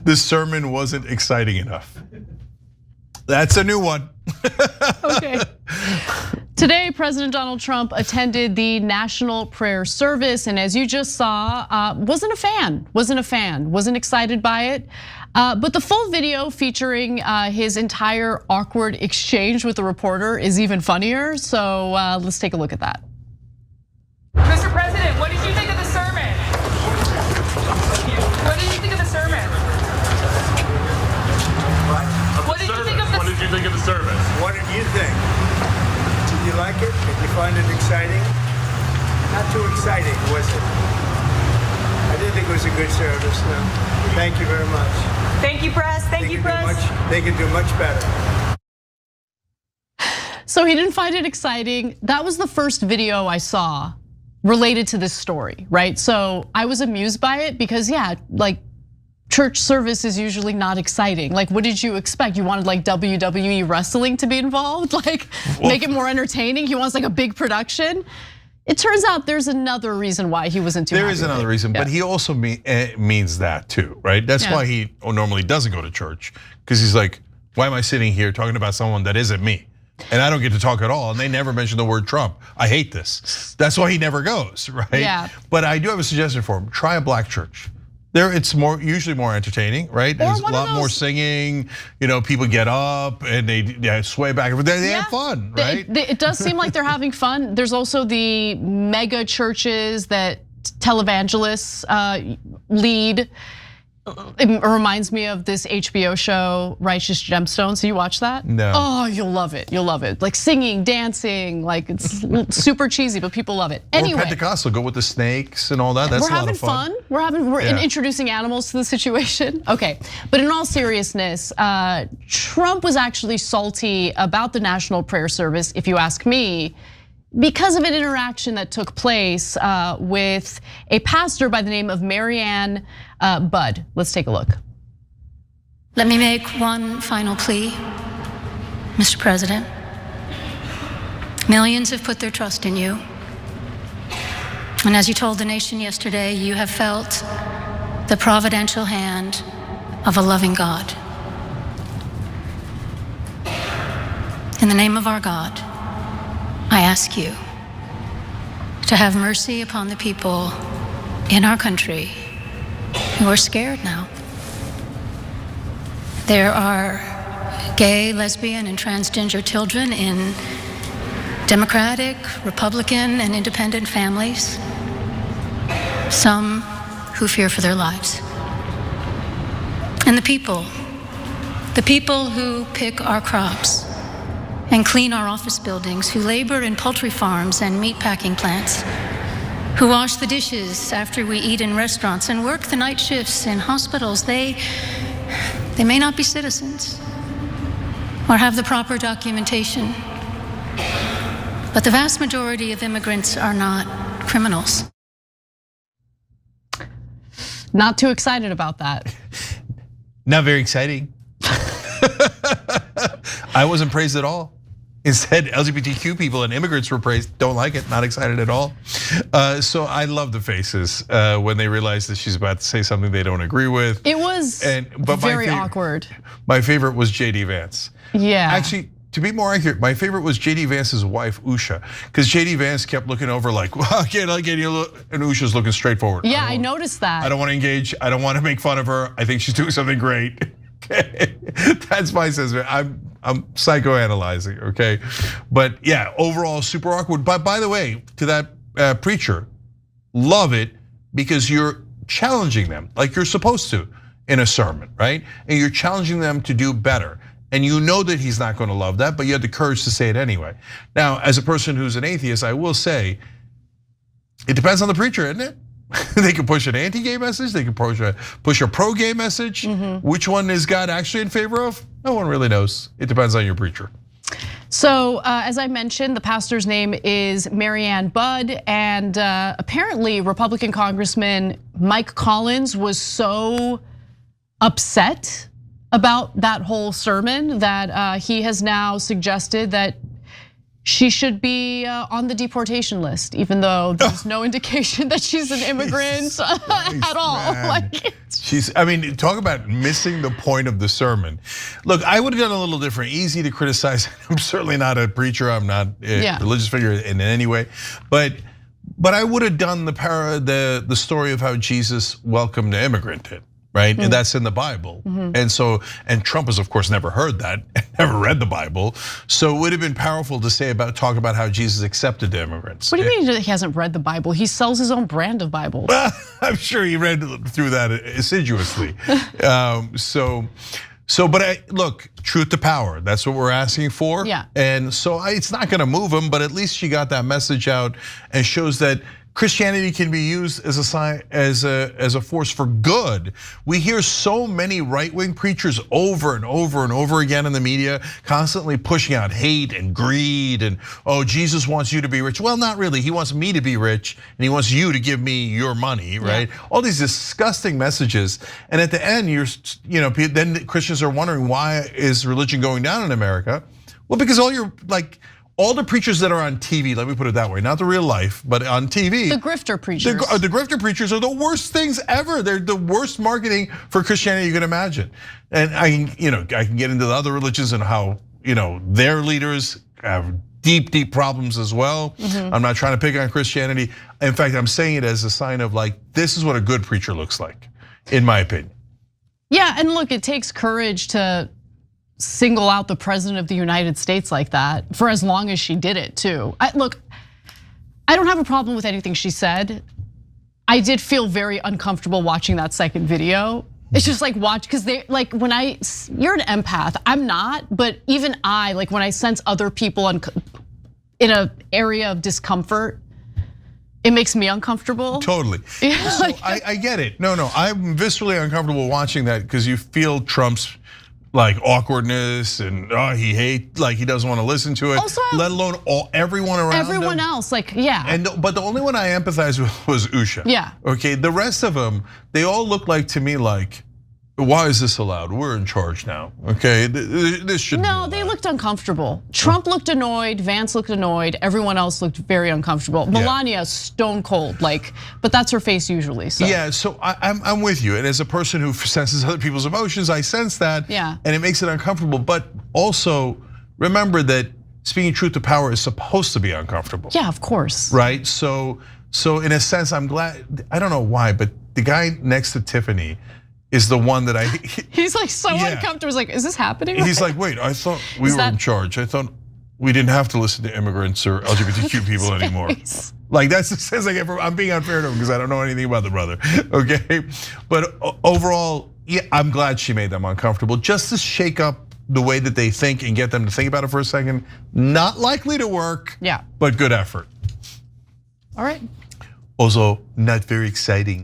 the sermon wasn't exciting enough. That's a new one. Okay. Today, President Donald Trump attended the National Prayer Service, and as you just saw, wasn't excited by it. But the full video featuring his entire awkward exchange with the reporter is even funnier, so let's take a look at that. Mr. President, what did you think of the sermon? What did you think of the sermon? What did you think of the What did you think of the sermon? What did you think? Did you like it? Did you find it exciting? Not too exciting, was it? I didn't think it was a good service, no. Thank you very much. Thank you, press. Thank you, press. They can do much better. So he didn't find it exciting. That was the first video I saw related to this story, right? So I was amused by it because yeah, like church service is usually not exciting. Like what did you expect? You wanted like WWE wrestling to be involved? Like make it more entertaining? He wants like a big production? It turns out there's another reason why he wasn't too happy. There is another reason, but he also means that too, right? That's why he normally doesn't go to church, because he's like, why am I sitting here talking about someone that isn't me? And I don't get to talk at all, and they never mention the word Trump. I hate this. That's why he never goes, right? Yeah. But I do have a suggestion for him. Try a black church. There, it's usually more entertaining, right? There's a lot more singing. People get up and they sway back and forth. They have fun, right? It does seem like they're having fun. There's also the mega churches that televangelists lead. It reminds me of this HBO show, Righteous Gemstones. So you watch that? No. Oh, you'll love it. You'll love it. Like singing, dancing, like it's super cheesy, but people love it. Anyway, or Pentecostal, go with the snakes and all that. That's a lot of fun. We're introducing animals to the situation. Okay, but in all seriousness, Trump was actually salty about the National Prayer Service, if you ask me, because of an interaction that took place with a pastor by the name of Marianne Budd. Let's take a look. Let me make one final plea, Mr. President. Millions have put their trust in you. And as you told the nation yesterday, you have felt the providential hand of a loving God. In the name of our God, I ask you to have mercy upon the people in our country who are scared now. There are gay, lesbian, and transgender children in Democratic, Republican, and independent families, some who fear for their lives. And the people who pick our crops and clean our office buildings, who labor in poultry farms and meat packing plants, who wash the dishes after we eat in restaurants and work the night shifts in hospitals, they may not be citizens or have the proper documentation, but the vast majority of immigrants are not criminals. Not too excited about that. Not very exciting. I wasn't praised at all. Instead, LGBTQ people and immigrants were praised. Don't like it, not excited at all. So I love the faces when they realize that she's about to say something they don't agree with. It was very awkward. My favorite was JD Vance. Yeah. Actually, to be more accurate, my favorite was JD Vance's wife, Usha, because JD Vance kept looking over like, well, I can't get you look, and Usha's looking straight forward. Yeah, I noticed that. I don't want to engage. I don't want to make fun of her. I think she's doing something great. Okay, that's my assessment. I'm psychoanalyzing, okay? But yeah, overall super awkward. But by the way, to that preacher, love it because you're challenging them like you're supposed to in a sermon, right? And you're challenging them to do better. And you know that he's not going to love that, but you had the courage to say it anyway. Now, as a person who's an atheist, I will say, it depends on the preacher, isn't it? They can push an anti-gay message. They can push a pro-gay message. Which one is God actually in favor of? No one really knows. It depends on your preacher. So as I mentioned, the pastor's name is Marianne Budd, and apparently Republican Congressman Mike Collins was so upset about that whole sermon that he has now suggested that she should be on the deportation list, even though there's no indication that she's an immigrant at all. Like, I mean, talk about missing the point of the sermon. Look, I would have done a little different. Easy to criticize. I'm certainly not a preacher. I'm not a religious figure in any way, but I would have done the story of how Jesus welcomed the immigrant in. Right, and that's in the Bible, and Trump has of course never heard that, never read the Bible, so it would have been powerful to talk about how Jesus accepted the immigrants. What do you mean he hasn't read the Bible? He sells his own brand of Bibles. I'm sure he read through that assiduously. But look, truth to power. That's what we're asking for. Yeah. And so it's not going to move him, but at least she got that message out and shows that Christianity can be used as a sign, as a force for good. We hear so many right-wing preachers over and over and over again in the media, constantly pushing out hate and greed and, oh, Jesus wants you to be rich. Well, not really. He wants me to be rich, and he wants you to give me your money, right? Yeah. All these disgusting messages, and at the end, then Christians are wondering, why is religion going down in America? Well, because all the preachers that are on TV, let me put it that way, not the real life, but on TV. The grifter preachers. The grifter preachers are the worst things ever. They're the worst marketing for Christianity you can imagine. And I can get into the other religions and how their leaders have deep problems as well. I'm not trying to pick on Christianity. In fact, I'm saying it as a sign of this is what a good preacher looks like, in my opinion. Yeah, and look, it takes courage to single out the president of the United States like that for as long as she did it too. Look, I don't have a problem with anything she said. I did feel very uncomfortable watching that second video. It's just because you're an empath. I'm not, but even when I sense other people in an area of discomfort, it makes me uncomfortable. Totally. So I get it. No, I'm viscerally uncomfortable watching that because you feel Trump's awkwardness and he he doesn't want to listen to it. Also, let alone everyone around everyone him. else, yeah. But the only one I empathized with was Usha. Yeah. Okay, the rest of them, they all look to me why is this allowed? We're in charge now. Okay, this shouldn't. No, they looked uncomfortable. Trump looked annoyed. Vance looked annoyed. Everyone else looked very uncomfortable. Melania stone cold, but that's her face usually. So. Yeah, so I'm with you. And as a person who senses other people's emotions, I sense that. Yeah. And it makes it uncomfortable. But also remember that speaking truth to power is supposed to be uncomfortable. Yeah, of course. Right. So in a sense, I'm glad. I don't know why, but the guy next to Tiffany is the one that he's so uncomfortable. He's is this happening? He's wait, I thought we were in charge. I thought we didn't have to listen to immigrants or LGBTQ people anymore. That's the sense I get from. I'm being unfair to him because I don't know anything about the brother. Okay, but overall, yeah, I'm glad she made them uncomfortable just to shake up the way that they think and get them to think about it for a second. Not likely to work. Yeah, but good effort. All right. Also, not very exciting.